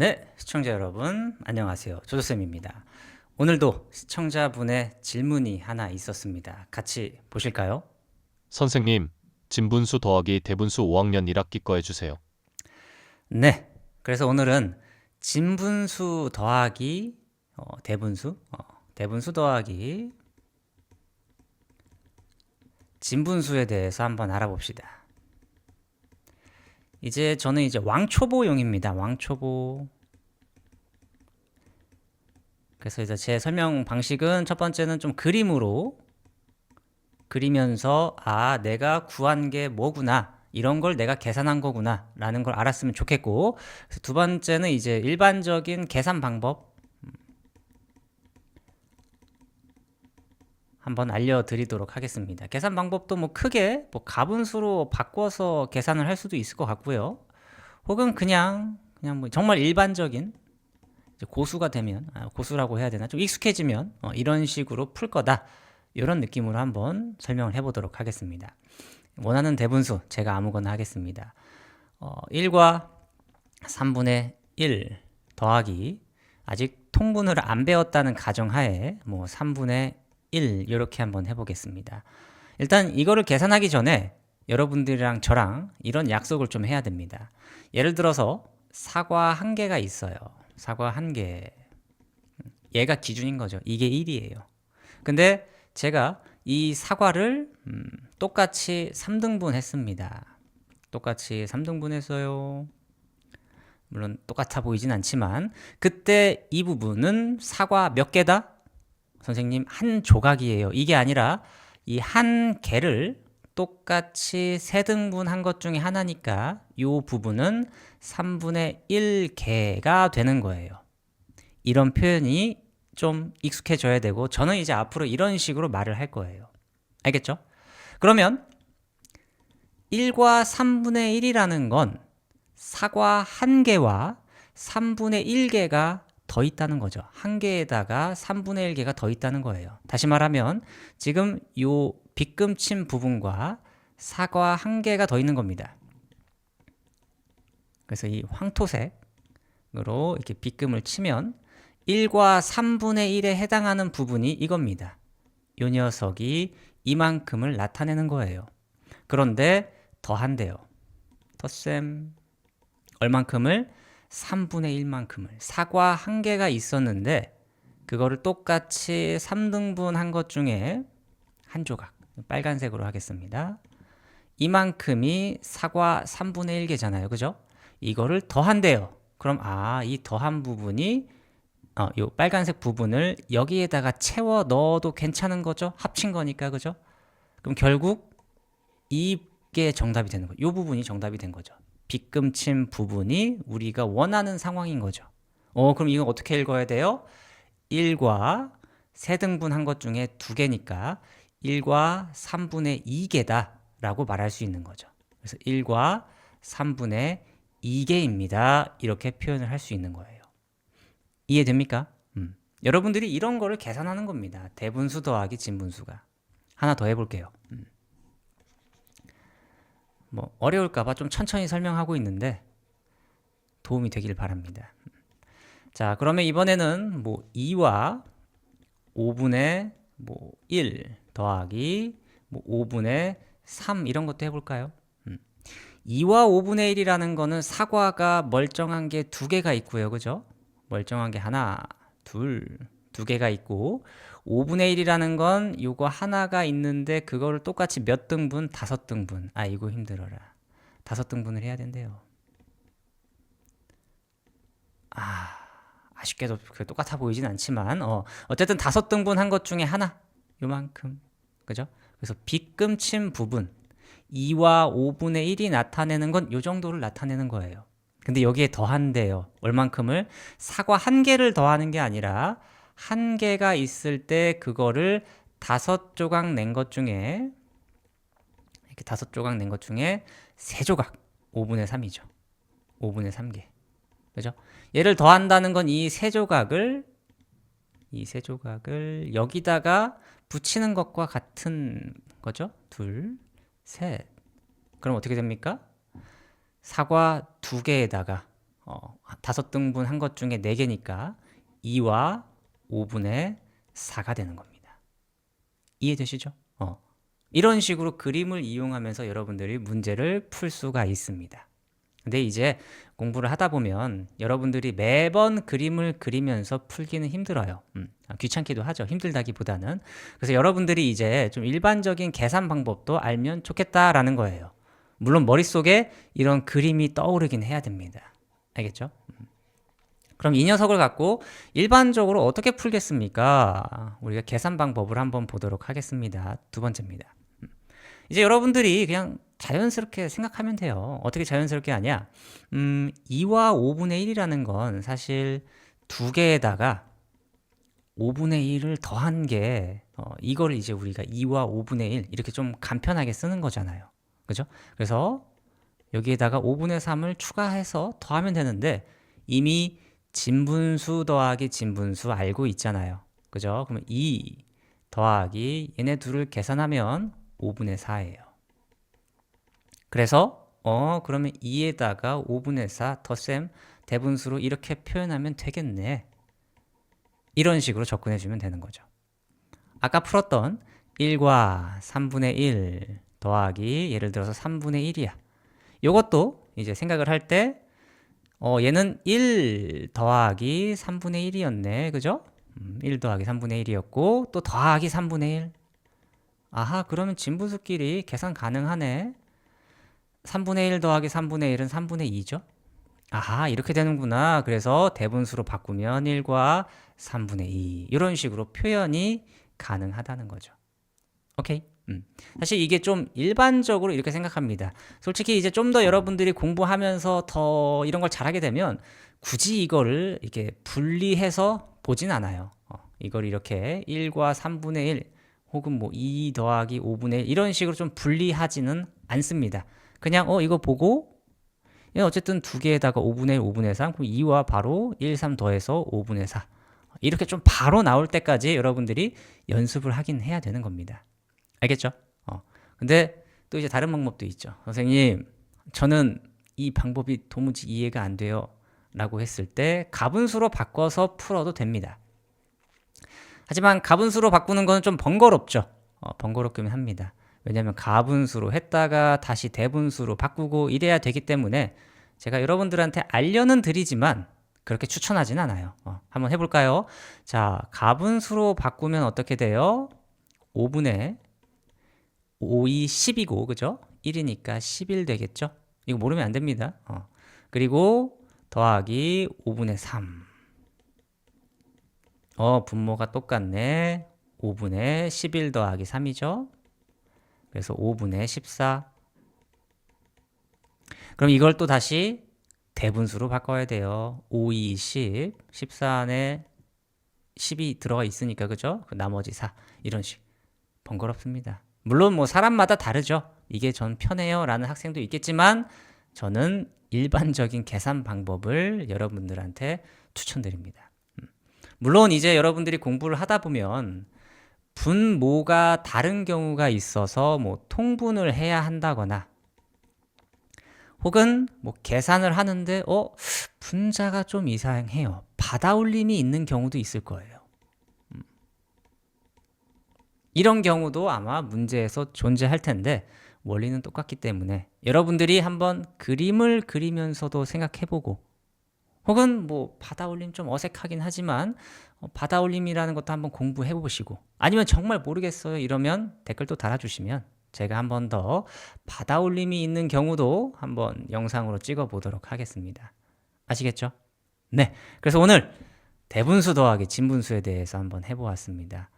네, 시청자 여러분, 안녕하세요. 조조쌤입니다. 오늘도 시청자분의 질문이 하나 있었습니다. 같이 보실까요? 선생님, 진분수 더하기 대분수 5학년 1학기 거 해주세요. 네, 그래서 오늘은 진분수 더하기 대분수 더하기 진분수에 대해서 한번 알아봅시다. 저는 왕초보용입니다. 왕초보. 그래서 이제 제 설명 방식은 첫 번째는 좀 그림으로 그리면서 내가 구한 게 뭐구나. 이런 걸 내가 계산한 거구나. 라는 걸 알았으면 좋겠고. 그래서 두 번째는 이제 일반적인 계산 방법 한번 알려드리도록 하겠습니다. 계산 방법도 뭐 크게 가분수로 바꿔서 계산을 할 수도 있을 것 같고요. 혹은 그냥 뭐 정말 일반적인 이제 고수가 되면 고수라고 해야 되나 좀 익숙해지면 이런 식으로 풀 거다. 이런 느낌으로 한번 설명을 해보도록 하겠습니다. 원하는 대분수 제가 아무거나 하겠습니다. 1과 3분의 1 더하기 아직 통분을 안 배웠다는 가정하에 뭐 3분의 1 이렇게 한번 해보겠습니다. 일단 이거를 계산하기 전에 여러분들이랑 저랑 이런 약속을 좀 해야 됩니다. 예를 들어서 사과 한 개가 있어요. 사과 한 개. 얘가 기준인 거죠. 이게 1이에요. 근데 제가 이 사과를 똑같이 3등분 했습니다. 똑같이 3등분 했어요. 물론 똑같아 보이진 않지만 그때 이 부분은 사과 몇 개다? 선생님 한 조각이에요. 이게 아니라 이 한 개를 똑같이 3등분 한 것 중에 하나니까 이 부분은 3분의 1개가 되는 거예요. 이런 표현이 좀 익숙해져야 되고 저는 이제 앞으로 이런 식으로 말을 할 거예요. 알겠죠? 그러면 1과 3분의 1이라는 건 사과 한 개와 3분의 1개가 더 있다는 거죠. 한 개에다가 3분의 1개가 더 있다는 거예요. 다시 말하면 지금 요 빗금 친 부분과 사과 한 개가 더 있는 겁니다. 그래서 이 황토색으로 이렇게 빗금을 치면 1과 3분의 1에 해당하는 부분이 이겁니다. 이 녀석이 이만큼을 나타내는 거예요. 그런데 더한대요. 덧셈 얼만큼을? 3분의 1만큼을. 사과 한 개가 있었는데 그거를 똑같이 3등분 한 것 중에 한 조각, 빨간색으로 하겠습니다. 이만큼이 사과 3분의 1개잖아요. 그죠? 이거를 더한대요. 그럼 이 더한 부분이 요 빨간색 부분을 여기에다가 채워 넣어도 괜찮은 거죠? 합친 거니까. 그죠? 그럼 결국 이게 정답이 되는 거예요. 요 부분이 정답이 된 거죠. 빗금친 부분이 우리가 원하는 상황인 거죠. 그럼 이거 어떻게 읽어야 돼요? 1과 3등분 한 것 중에 2개니까 1과 3분의 2개다 라고 말할 수 있는 거죠. 그래서 1과 3분의 2개입니다. 이렇게 표현을 할 수 있는 거예요. 이해됩니까? 여러분들이 이런 거를 계산하는 겁니다. 대분수 더하기 진분수가. 하나 더 해볼게요. 뭐 어려울까봐 좀 천천히 설명하고 있는데 도움이 되길 바랍니다. 자, 그러면 이번에는 뭐 2와 5분의 1 더하기 뭐 5분의 3 이런 것도 해볼까요? 2와 5분의 1이라는 거는 사과가 멀쩡한 게 2개가 있고요. 그죠? 멀쩡한 게 하나, 둘, 2개가 있고 5분의 1이라는 건 요거 하나가 있는데 그거를 똑같이 몇 등분? 5등분. 이거 힘들어라. 5등분을 해야 된대요. 아쉽게도 똑같아 보이진 않지만 어쨌든 5등분 한 것 중에 하나. 요만큼. 그죠? 그래서 빗금 친 부분 2와 5분의 1이 나타내는 건 요 정도를 나타내는 거예요. 근데 여기에 더한대요. 얼만큼을? 사과 한 개를 더하는 게 아니라 한 개가 있을 때 그거를 5조각 낸 것 중에 이렇게 5조각 낸 것 중에 3조각 5분의 3이죠. 5분의 3개. 그죠? 얘를 더한다는 건 이 3조각을 여기다가 붙이는 것과 같은 거죠. 둘, 셋. 그럼 어떻게 됩니까? 사과 2개에다가 5등분 한 것 중에 4개니까 2와 5분의 4가 되는 겁니다. 이해되시죠? 이런 식으로 그림을 이용하면서 여러분들이 문제를 풀 수가 있습니다. 근데 이제 공부를 하다 보면 여러분들이 매번 그림을 그리면서 풀기는 힘들어요. 귀찮기도 하죠. 힘들다기보다는. 그래서 여러분들이 이제 좀 일반적인 계산 방법도 알면 좋겠다라는 거예요. 물론 머릿속에 이런 그림이 떠오르긴 해야 됩니다. 알겠죠? 그럼 이 녀석을 갖고 일반적으로 어떻게 풀겠습니까? 우리가 계산 방법을 한번 보도록 하겠습니다. 두 번째입니다. 이제 여러분들이 그냥 자연스럽게 생각하면 돼요. 어떻게 자연스럽게 하냐? 2와 5분의 1이라는 건 사실 두 개에다가 5분의 1을 더한 게 이걸 이제 우리가 2와 5분의 1 이렇게 좀 간편하게 쓰는 거잖아요. 그죠? 그래서 여기에다가 5분의 3을 추가해서 더하면 되는데 이미 진분수 더하기 진분수 알고 있잖아요. 그죠? 그러면 2 더하기 얘네 둘을 계산하면 5분의 4예요. 그래서 그러면 2에다가 5분의 4 덧셈 대분수로 이렇게 표현하면 되겠네. 이런 식으로 접근해 주면 되는 거죠. 아까 풀었던 1과 3분의 1 더하기 예를 들어서 3분의 1이야. 요것도 이제 생각을 할 때 얘는 1 더하기 3분의 1이었네. 그죠? 1 더하기 3분의 1이었고 또 더하기 3분의 1. 아하, 그러면 진분수끼리 계산 가능하네. 3분의 1 더하기 3분의 1은 3분의 2죠? 아하, 이렇게 되는구나. 그래서 대분수로 바꾸면 1과 3분의 2 이런 식으로 표현이 가능하다는 거죠. 오케이? 사실 이게 좀 일반적으로 이렇게 생각합니다. 솔직히 이제 좀 더 여러분들이 공부하면서 더 이런 걸 잘하게 되면 굳이 이거를 이렇게 분리해서 보진 않아요. 이걸 이렇게 1과 3분의 1 혹은 뭐 2 더하기 5분의 1 이런 식으로 좀 분리하지는 않습니다. 그냥 이거 보고 어쨌든 두 개에다가 5분의 1, 5분의 3 그럼 2와 바로 1, 3 더해서 5분의 4 이렇게 좀 바로 나올 때까지 여러분들이 연습을 하긴 해야 되는 겁니다. 알겠죠? 근데 또 이제 다른 방법도 있죠. 선생님, 저는 이 방법이 도무지 이해가 안 돼요. 라고 했을 때 가분수로 바꿔서 풀어도 됩니다. 하지만 가분수로 바꾸는 건 좀 번거롭죠. 번거롭긴 합니다. 왜냐하면 가분수로 했다가 다시 대분수로 바꾸고 이래야 되기 때문에 제가 여러분들한테 알려는 드리지만 그렇게 추천하진 않아요. 한번 해볼까요? 자, 가분수로 바꾸면 어떻게 돼요? 5분의 5이 10이고 그죠? 1이니까 11 되겠죠? 이거 모르면 안 됩니다. 그리고 더하기 5분의 3 분모가 똑같네. 5분의 11 더하기 3이죠? 그래서 5분의 14 그럼 이걸 또 다시 대분수로 바꿔야 돼요. 5, 2, 10 14 안에 10이 들어가 있으니까 그죠? 그 나머지 4 이런 식 번거롭습니다. 물론 뭐 사람마다 다르죠. 이게 전 편해요 라는 학생도 있겠지만 저는 일반적인 계산 방법을 여러분들한테 추천드립니다. 물론 이제 여러분들이 공부를 하다 보면 분모가 다른 경우가 있어서 뭐 통분을 해야 한다거나 혹은 뭐 계산을 하는데 분자가 좀 이상해요. 받아올림이 있는 경우도 있을 거예요. 이런 경우도 아마 문제에서 존재할 텐데 원리는 똑같기 때문에 여러분들이 한번 그림을 그리면서도 생각해보고 혹은 뭐 받아올림 좀 어색하긴 하지만 받아올림이라는 것도 한번 공부해보시고 아니면 정말 모르겠어요 이러면 댓글 또 달아주시면 제가 한 번 더 받아올림이 있는 경우도 한번 영상으로 찍어보도록 하겠습니다. 아시겠죠? 네, 그래서 오늘 대분수 더하기 진분수에 대해서 한번 해보았습니다.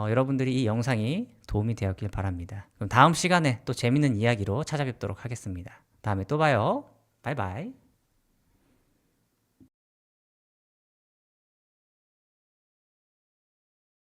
여러분들이 이 영상이 도움이 되었길 바랍니다. 그럼 다음 시간에 또 재밌는 이야기로 찾아뵙도록 하겠습니다. 다음에 또 봐요. 바이바이.